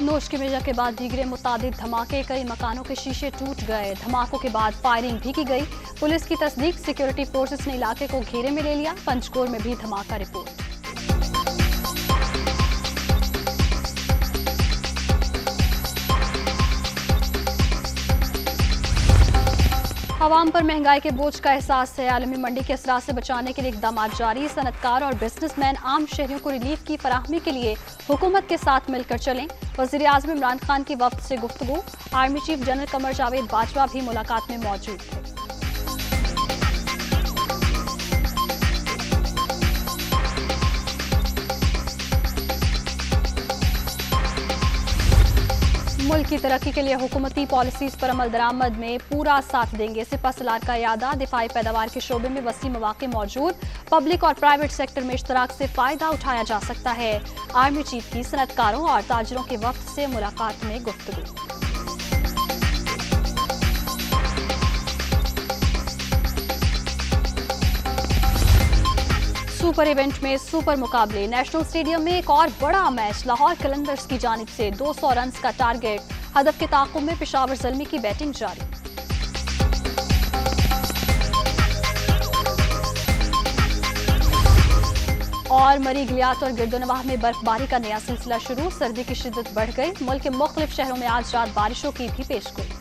कन्नौज की मिर्जा के बाद दीगरे मुतादिद धमाके, कई मकानों के शीशे टूट गए। धमाकों के बाद फायरिंग भी की गई। पुलिस की तस्दीक, सिक्योरिटी फोर्सेस ने इलाके को घेरे में ले लिया। पंचकोर में भी धमाका रिपोर्ट। आवाम पर महंगाई के बोझ का एहसास है। आलमी मंडी के असरात से बचाने के लिए इकदाम जारी। सनतकार और बिजनेसमैन आम शहरियों को रिलीफ की फराहमी के लिए हुकूमत के साथ मिलकर चलें। वज़ीर आज़म इमरान खान की वफ्द से गुफ्तगू। Army chief general Qamar Javed Bajwa भी मुलाकात में मौजूद थे। मुल्क की तरक्की के लिए हुकूमती पॉलिसीज पर अमल दरामद में पूरा साथ देंगे। सिपा सलार का यादा। दिफाई पैदावार के शोबे में वसी मौके मौजूद। पब्लिक और प्राइवेट सेक्टर में इश्तराक से फायदा उठाया जा सकता है। आर्मी चीफ की सनतकारों और ताजरों के वफ्द से मुलाकात में गुफ्तगू। सुपर इवेंट में सुपर मुकाबले। नेशनल स्टेडियम में एक और बड़ा मैच। लाहौर कलंदर्स की जानिब से 200 रन का टारगेट। हदफ के ताक़ुब में पेशावर ज़ल्मी की बैटिंग जारी। और मरी गिलियात और गिरदोनवाह में बर्फबारी का नया सिलसिला शुरू। सर्दी की शिद्दत बढ़ गई। मुल्क के मुख्तलिफ शहरों में आज रात बारिशों की भी पेशगोई।